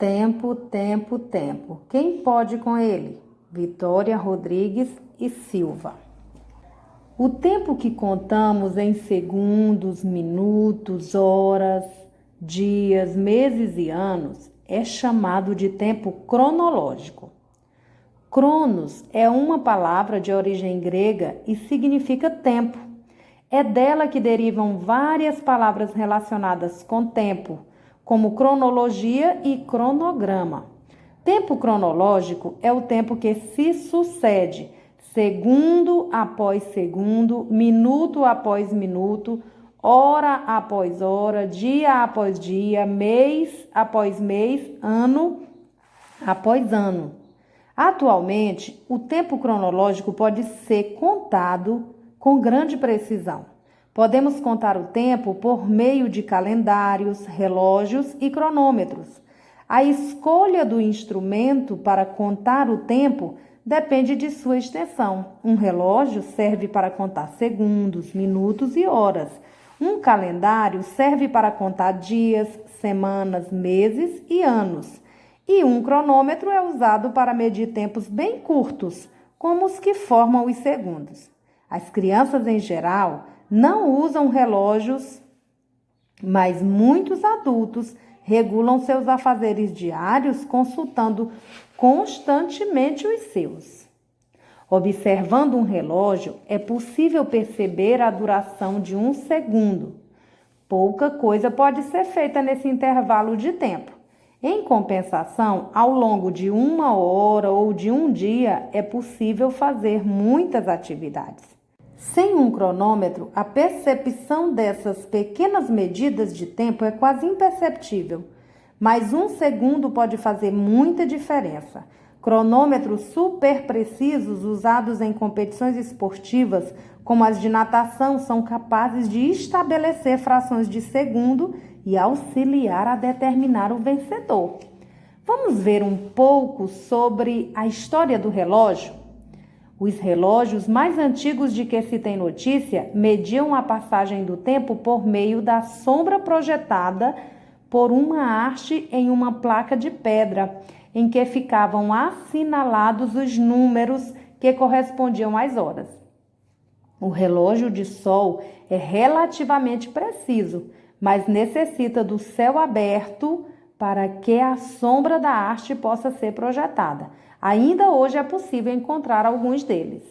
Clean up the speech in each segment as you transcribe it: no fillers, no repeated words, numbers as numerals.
Tempo, tempo, tempo. Quem pode com ele? Vitória Rodrigues e Silva. O tempo que contamos em segundos, minutos, horas, dias, meses e anos é chamado de tempo cronológico. Cronos é uma palavra de origem grega e significa tempo. É dela que derivam várias palavras relacionadas com tempo, como cronologia e cronograma. Tempo cronológico é o tempo que se sucede, segundo após segundo, minuto após minuto, hora após hora, dia após dia, mês após mês, ano após ano. Atualmente, o tempo cronológico pode ser contado com grande precisão. Podemos contar o tempo por meio de calendários, relógios e cronômetros. A escolha do instrumento para contar o tempo depende de sua extensão. Um relógio serve para contar segundos, minutos e horas. Um calendário serve para contar dias, semanas, meses e anos. E um cronômetro é usado para medir tempos bem curtos, como os que formam os segundos. As crianças, em geral, não usam relógios, mas muitos adultos regulam seus afazeres diários consultando constantemente os seus. Observando um relógio, é possível perceber a duração de um segundo. Pouca coisa pode ser feita nesse intervalo de tempo. Em compensação, ao longo de uma hora ou de um dia, é possível fazer muitas atividades. Sem um cronômetro, a percepção dessas pequenas medidas de tempo é quase imperceptível, mas um segundo pode fazer muita diferença. Cronômetros super precisos usados em competições esportivas, como as de natação, são capazes de estabelecer frações de segundo e auxiliar a determinar o vencedor. Vamos ver um pouco sobre a história do relógio? Os relógios mais antigos de que se tem notícia mediam a passagem do tempo por meio da sombra projetada por uma haste em uma placa de pedra, em que ficavam assinalados os números que correspondiam às horas. O relógio de sol é relativamente preciso, mas necessita do céu aberto para que a sombra da haste possa ser projetada. Ainda hoje é possível encontrar alguns deles.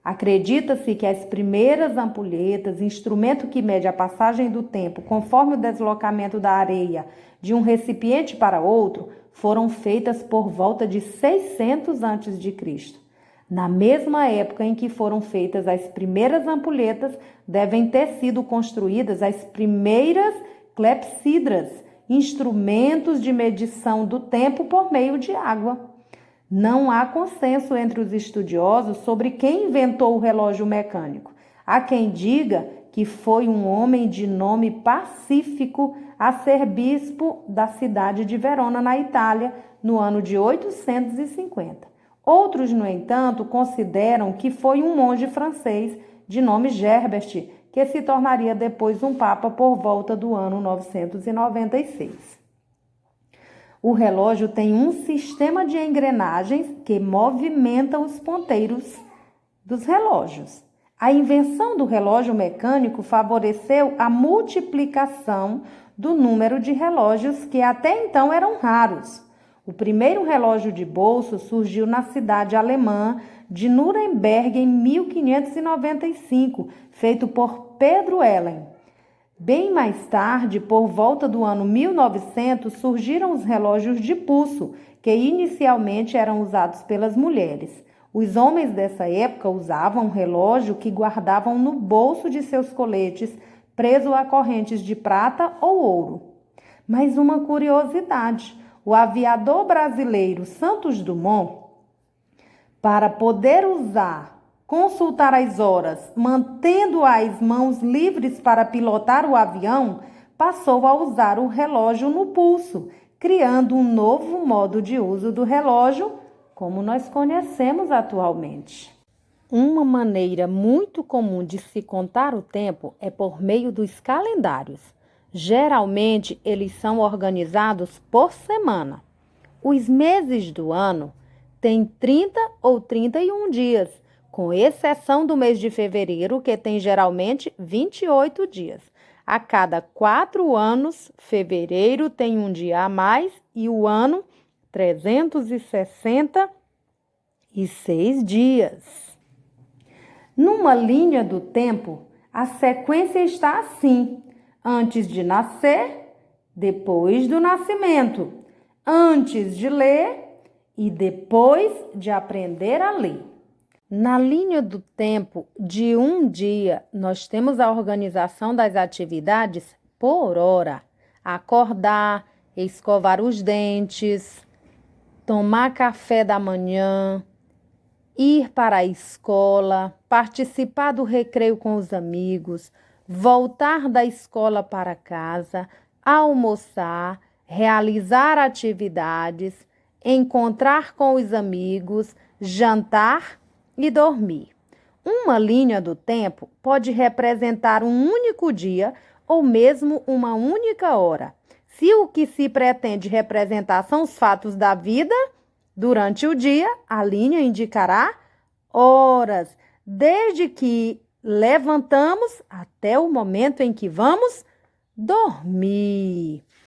Acredita-se que as primeiras ampulhetas, instrumento que mede a passagem do tempo conforme o deslocamento da areia de um recipiente para outro, foram feitas por volta de 600 a.C. Na mesma época em que foram feitas as primeiras ampulhetas, devem ter sido construídas as primeiras clepsidras, instrumentos de medição do tempo por meio de água. Não há consenso entre os estudiosos sobre quem inventou o relógio mecânico. Há quem diga que foi um homem de nome Pacífico, arcebispo da cidade de Verona, na Itália, no ano de 850. Outros, no entanto, consideram que foi um monge francês de nome Gerbert, que se tornaria depois um papa por volta do ano 996. O relógio tem um sistema de engrenagens que movimenta os ponteiros dos relógios. A invenção do relógio mecânico favoreceu a multiplicação do número de relógios que até então eram raros. O primeiro relógio de bolso surgiu na cidade alemã de Nuremberg em 1595, feito por Pedro Ellen. Bem mais tarde, por volta do ano 1900, surgiram os relógios de pulso, que inicialmente eram usados pelas mulheres. Os homens dessa época usavam um relógio que guardavam no bolso de seus coletes, preso a correntes de prata ou ouro. Mas uma curiosidade: o aviador brasileiro Santos Dumont, para poder consultar as horas, mantendo as mãos livres para pilotar o avião, passou a usar o relógio no pulso, criando um novo modo de uso do relógio, como nós conhecemos atualmente. Uma maneira muito comum de se contar o tempo é por meio dos calendários. Geralmente, eles são organizados por semana. Os meses do ano têm 30 ou 31 dias, com exceção do mês de fevereiro, que tem geralmente 28 dias. A cada 4 anos, fevereiro tem um dia a mais e o ano 366 dias. Numa linha do tempo, a sequência está assim: antes de nascer, depois do nascimento, antes de ler e depois de aprender a ler. Na linha do tempo de um dia, nós temos a organização das atividades por hora: acordar, escovar os dentes, tomar café da manhã, ir para a escola, participar do recreio com os amigos, voltar da escola para casa, almoçar, realizar atividades, encontrar com os amigos, jantar e dormir. Uma linha do tempo pode representar um único dia ou mesmo uma única hora. Se o que se pretende representar são os fatos da vida, durante o dia, a linha indicará horas, desde que levantamos até o momento em que vamos dormir.